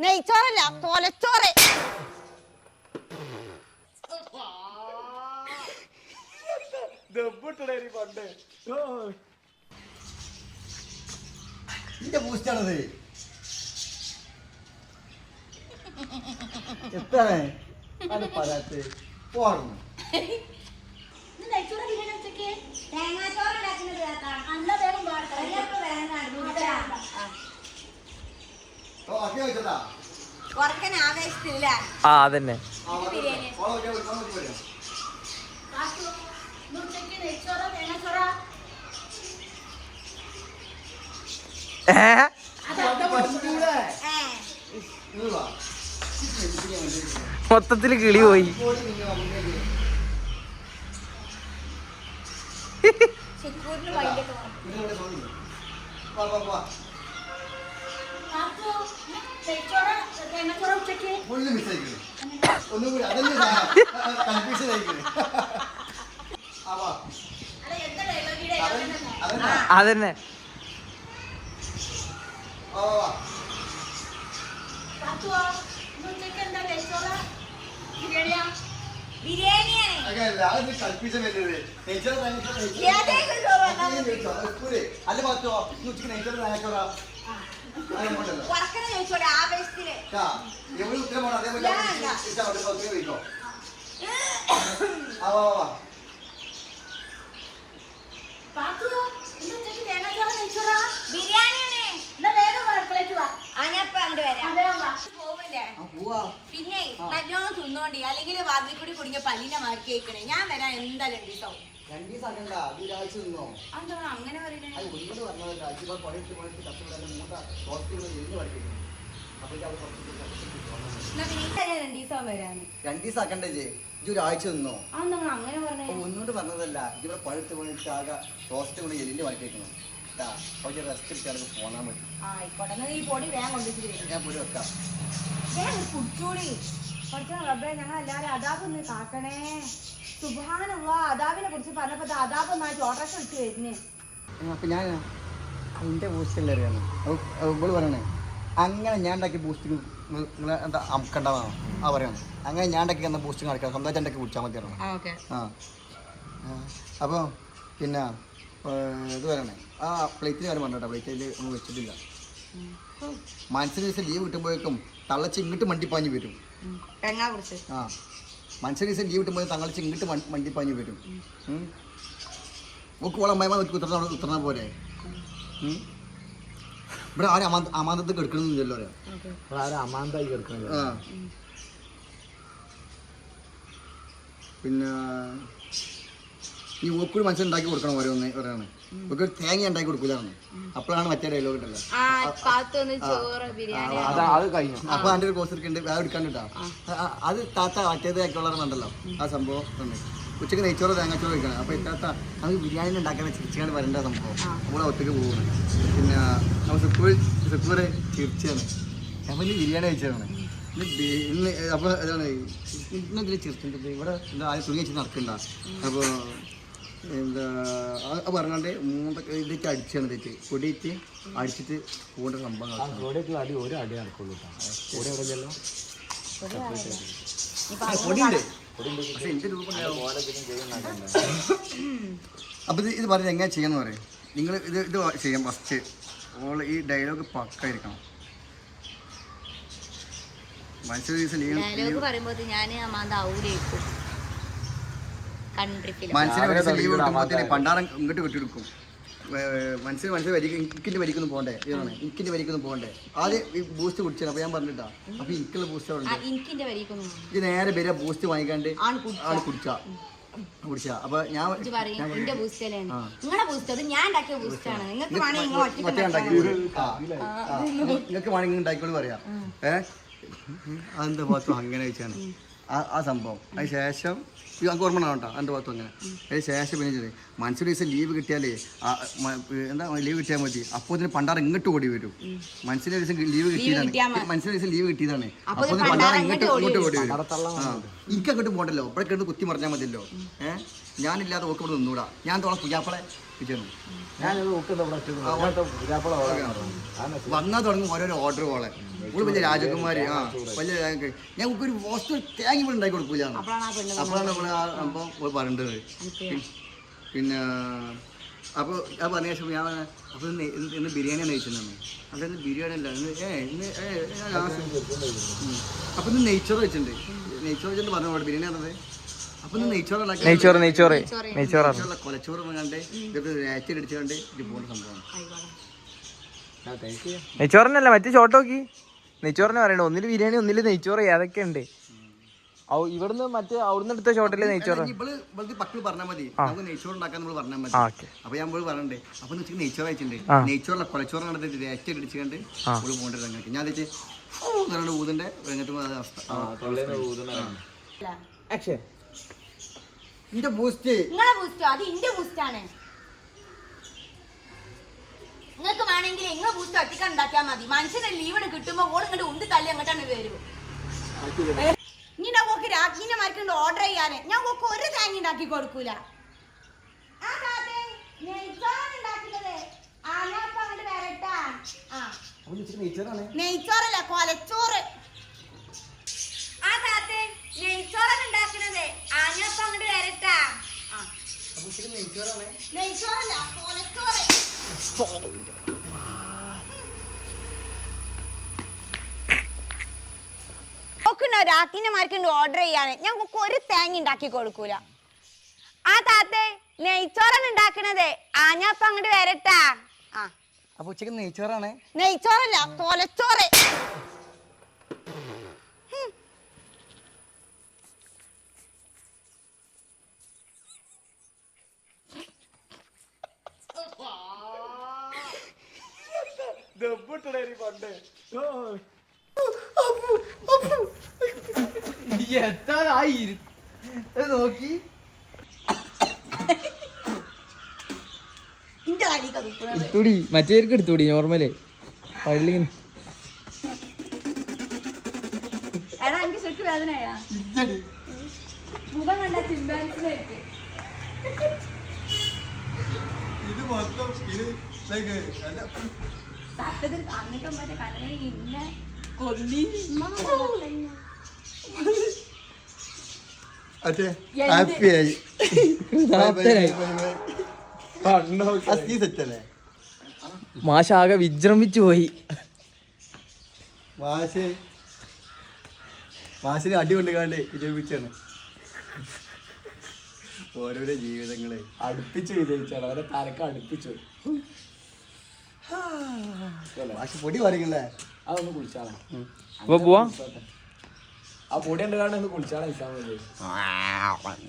നെയ്ച്ചോറല്ല കൊലച്ചോറ്. ഇതിന്റെ ബൂസ്റ്റാണത്. എത്താണ് അത് പറയാത്ത പോർന്നു. ആ അതന്നെ. മൊത്തത്തില് കിളി പോയി. അതന്നെ. അല്ല പാത്തോ ഉച്ചക്ക് നെയ്ച്ചോറ് തേങ്ങാച്ചോറാ ഉത്തരമാണ്. അതേപോലെ വയ്ക്കോ. പിന്നെ നല്ലോണം തിന്നോണ്ടി, അല്ലെങ്കിൽ വാതിൽ കൂടി കുടുങ്ങിയ പല്ലിനെ മാറ്റി വെക്കണേ. ഞാൻ വരാൻ എന്തായാലും 2 ദിവസം. അങ്ങനെ പറയുന്നത് 2 ദിവസം വരാന്. 2 ദിവസം ആക്കണ്ടേ ഒരാഴ്ച നിന്നോ? അങ്ങനെ പറഞ്ഞേ. ഒന്നുകൊണ്ട് പറഞ്ഞതല്ല. ഇവിടെ പഴുത്ത് പണിട്ട് ആകെ റോസ്റ്റ് കൊണ്ട് എല്ലിന്റെ വഴക്കി വെക്കണം. അവര് റെസ്റ്റ് എടുക്കാനൊക്കെ പോന്നാൻ മതി. ഈ പൊടി വേഗം കൊണ്ടുവച്ചിട്ട് ഞാൻ പൊടി വെക്കാം. കുടിച്ചൂടി റബ്ബേ. ഞങ്ങൾ എല്ലാരും അതാബൊന്ന് കാക്കണേ. സുബ്ഹാനല്ലാ, അതാബിനെ കുറിച്ച് പറഞ്ഞപ്പോ അതാബ് ഒന്നായിട്ട് ഓട്ടോറിക്ഷ വിളിച്ച് വരുന്നേ. അപ്പൊ ഞാൻ എന്റെ ബൂസ്റ്റല്ലേ അറിയാമോ ഇവള് പറയണേ. അങ്ങനെ ഞാൻ ഉണ്ടാക്കിയ ബൂസ്റ്റിങ് നിങ്ങൾ എന്താ അമക്കണ്ടാവാണോ ആ പറയണം. അങ്ങനെ ഞാൻ ഉണ്ടാക്കി തന്ന ബൂസ്റ്റിങ് കളിക്കാം. സ്വന്തമായിട്ട് ഉണ്ടാക്കി കുടിച്ചാൽ മതിയാണോ? അപ്പോൾ പിന്നെ ഇത് പറയണേ. ആ പ്ലേറ്റിന് കാര്യം പറഞ്ഞോ. പ്ലേറ്റിൽ നമ്മൾ വെച്ചിട്ടില്ല. മനസ്സിന് ദിവസം ലീവ് കിട്ടുമ്പോഴേക്കും തള്ളച്ച് ഇങ്ങോട്ട് മണ്ടിപ്പാഞ്ഞ് വരും. ആ മനസ്സിന് ദിവസം ലീവ് കിട്ടുമ്പോൾ തള്ളച്ച് ഇങ്ങോട്ട് മണ്ടിപ്പാഞ്ഞ് വരും. ഒക്കെ ഓളെ അമ്മയമ്മ ഉത്തരണ പോലെ. ഇവിടെ ആരും അമാന്തത്തിൽ എടുക്കണമെന്നില്ലല്ലോ. പിന്നെ ഈ ഓക്കൂടി മനസ്സിലുണ്ടാക്കി കൊടുക്കണം. ഓരോന്ന് ഒക്കെ തേങ്ങ ഉണ്ടാക്കി കൊടുക്കൂലാണ്. അപ്പോഴാണ് മറ്റേ ഡയലോഗ് ഉണ്ടല്ലോ. അപ്പൊ അതിന്റെ ഒരു കോഴ്സ് എടുക്കണ്ട് വേറെ എടുക്കാണ്ടിട്ടാ. അത് താത്ത മറ്റേത് ആക്കിയുള്ളവരുണ്ടല്ലോ ആ സംഭവം ഉണ്ട്. ഉച്ചക്ക് നെയ്ച്ചോറ് തേങ്ങാച്ചോറ് കഴിക്കണം. അപ്പൊ ഇത്താത്ത നമുക്ക് ബിരിയാണി ഉണ്ടാക്കാൻ ചിരിച്ചാണ് വരേണ്ട സംഭവം. നമ്മളെ ഒറ്റയ്ക്ക് പോകുന്നത്. പിന്നെ നമ്മൾ സുക്കൂർ ചിരിച്ചാണ്. അവന് ബിരിയാണി കഴിച്ചതാണ് ഇന്ന്. അപ്പോൾ ഇതാണ് ഇന്നെന്തിനും ചിരിച്ചിട്ടുണ്ട്. ഇവിടെ എന്താ ആദ്യം തുണി വെച്ച് നടക്കണ്ട. അപ്പോൾ എന്താ പറഞ്ഞാണ്ട് ഇതൊക്കെ അടിച്ചാണ് തെറ്റ് പൊടിയിട്ട് അടിച്ചിട്ട് പോകേണ്ട സംഭവം. അപ്പൊ ഇത് പറഞ്ഞത് എങ്ങനെ ചെയ്യാന്ന് പറയും. നിങ്ങൾ ഇത് ചെയ്യാം. ഫസ്റ്റ് ഓൾ ഈ ഡയലോഗ് പക്കായിരിക്കണം. മനസ്സിൽ ലീവ് കിട്ടുമ്പോഴത്തേന് പണ്ടാരം ഇങ്ങോട്ട് കെട്ടിയെടുക്കും. മനസ്സിൽ ഇക്കിന്റെ വരിക്കൊന്നും പോകണ്ടേ. ഇതാണ് ഇക്കിന്റെ വരിക്കൊന്നും പോകണ്ടേ. ആദ്യം ഈ ബൂസ്റ്റ് കുടിച്ചാൽ. അപ്പൊ ഞാൻ പറഞ്ഞിട്ടാ. അപ്പൊ എനിക്കുള്ള ബൂസ്റ്റ് ഇത് നേരെ വരിക. ബൂസ്റ്റ് വാങ്ങിക്കാണ്ട് ആണ് കുടിച്ചാ. അപ്പൊ ഞാൻ നിങ്ങൾക്ക് വേണമെങ്കിൽ ഉണ്ടാക്കിക്കോളൂ പറയാം. അതെന്താ ഭാഗത്തും അങ്ങനെ വെച്ചാണ് ആ സംഭവം. അതിന് ശേഷം നമുക്ക് ഓർമ്മ കേട്ടോ. എൻ്റെ ഭാഗത്തും അങ്ങനെ. അതിന് ശേഷം പിന്നെ മനസ്സിൽ ദിവസം ലീവ് കിട്ടിയാലേ എന്താ ലീവ് കിട്ടിയാൽ മതി. അപ്പോൾ ഇതിന് പണ്ടാറ് ഇങ്ങോട്ട് ഓടി വരും. മനസ്സിലെ ദിവസം ലീവ് കിട്ടിയതാണ്. മനസ്സിലെ ദിവസം ലീവ് കിട്ടിയതാണ്. അപ്പോൾ പണ്ടാറ് ഇങ്ങോട്ട് ഓടി വരും. എനിക്ക് അങ്ങോട്ട് പോകണ്ടല്ലോ. ഇവിടെ കിടന്ന് കുത്തി മറിഞ്ഞാൽ മതിയല്ലോ. ഞാനില്ലാതെ ഓക്കെ ഇവിടെ നിന്നൂടാ. ഞാൻ തോളം പുയ്യാപ്പളെ വന്നാൽ തുടങ്ങും ഓരോരോ ഓർഡർ പോലെ ഇവിടെ വലിയ രാജകുമാരി വലിയ ഞാൻ ഒരു പോസ്റ്റ് തേങ്ങ ഇവിടെ ഉണ്ടാക്കി കൊടുക്കൂല അപ്പോഴാണ് ഇവിടെ അപ്പോൾ പറയേണ്ടത് പിന്നെ അപ്പോൾ ഞാൻ പറഞ്ഞ ശേഷം ഞാൻ അപ്പോൾ ഇന്ന് ബിരിയാണി നെയ്ച്ചിട്ടുണ്ടെന്ന് അതായത് ബിരിയാണി അല്ല അപ്പോൾ ഇന്ന് നെയ്ച്ചോറ് വെച്ചിട്ടുണ്ട് നെയ്ച്ചോറ് വെച്ചിട്ട് പറഞ്ഞു ബിരിയാണി പറഞ്ഞത് അപ്പൊ കൊലച്ചോറ് കണ്ട് ഇതൊക്കെ അടിച്ചുകൊണ്ട് ഇത് പോകുന്ന സംഭവമാണ്. നെയ്ച്ചോറിനല്ല മറ്റേ ഷോട്ട് നോക്കി നെയ്ച്ചോറിനെ പറയണ ഒന്നില് ബിരിയാണി ഒന്നില് നെയ്ച്ചോറ് ഏതൊക്കെ ഉണ്ട് ഇവിടുന്ന് മറ്റേ അവിടുന്ന് എടുത്ത ഷോട്ടില് നെയ്ച്ചോറ് പക്കള് പറഞ്ഞാൽ മതി നമുക്ക് നെയ്ച്ചോറ് ഉണ്ടാക്കാൻ നമ്മൾ പറഞ്ഞാൽ മതി. അപ്പൊ ഞാൻ പറയണ്ടേ അപ്പൊ ഉച്ചക്ക് നെയ്ച്ചോറ് അയച്ചിട്ടുണ്ട് നെയ്ച്ചോറിലെ കൊലച്ചോറ് കണ്ടിട്ട് അയച്ചു അടിച്ചുകൊണ്ട് നമ്മള് പോകേണ്ടത് അങ്ങോട്ട് ഞാൻ വെച്ച് ഊതിന്റെ രംഗത്ത് അവസ്ഥ ഇന്റെ ബൂസ്റ്റ് നിങ്ങളെ ബൂസ്റ്റോ അത് ഇന്റെ ബൂസ്റ്റാണ്. നിങ്ങൾക്ക് വേണമെങ്കിൽ നിങ്ങൾ ബൂസ്റ്റ് ഒറ്റയ്ക്ക് ഉണ്ടാക്കിയാൽ മതി. മനുഷ്യന്റെ ലീവിന് കിട്ടുമ്പോ ഓൾ ഇങ്ങോട്ട് ഉന്തി തള്ളി അങ്ങോട്ടാണ് വരും. ഇങ്ങനെ നോക്കി രാജ്ഞിനെ മാർക്കുണ്ട് ഓർഡർ ചെയ്യാന് ഞാൻ നോക്ക് ഒരു തേങ്ങ ഉണ്ടാക്കി കൊടുക്കൂല. നെയ്ച്ചോറല്ല കൊലച്ചോറ് നെയ്ച്ചോറാണ് ഉണ്ടാക്കുന്നത്. ആഞ്ഞപ്പം അങ്ങോട്ട് വരട്ടാ. നെയ്ച്ചോറല്ല കൊലച്ചോറ്. രാക്കിന്റെമാർക്കുണ്ട് ഓർഡർ ചെയ്യാന് ഞാൻ ഒരു തേങ്ങ ഉണ്ടാക്കി കൊടുക്കൂല. ആ താത്തേ നെയ്ച്ചോറാണ് ഉണ്ടാക്കണത്. ആഞ്ഞപ്പം അങ്ങോട്ട് വരട്ടാ. അപ്പൊ ഉച്ചക്ക് നെയ്ച്ചോറാണ്. നെയ്ച്ചോറല്ല കൊലച്ചോറ്. നോക്കി എടുത്തൂടി മറ്റേർക്ക് എടുത്തൂടി നോർമല് പള്ളി വേദനയാ മുഖം കണ്ട ചിമ്പാൻസിലേക്ക് ഇത് മൊത്തം അങ്ങോട്ടും മറ്റേ കലനെ ഇന്നെ കൊല്ലി ഹാപ്പിയായി മാഷാകെ വിജൃംഭിച്ചു പോയി. മാഷിനെ അടി കൊണ്ടുകാണ്ട് വിജയിപ്പിച്ചാണ്. ഓരോരോ ജീവിതങ്ങളെ അടുപ്പിച്ചു വിജയിച്ചാണ് അവരെ തലക്ക് അടുപ്പിച്ചു. മാഷ് പൊടി പറയല്ലേ അതൊന്ന് കുളിച്ചാളെ അപ്പൊ പോവാ. ആ പൊടി ഉണ്ട് കാണാൻ ഒന്ന് കുളിച്ചാളെ നിൽക്കാൻ മതി.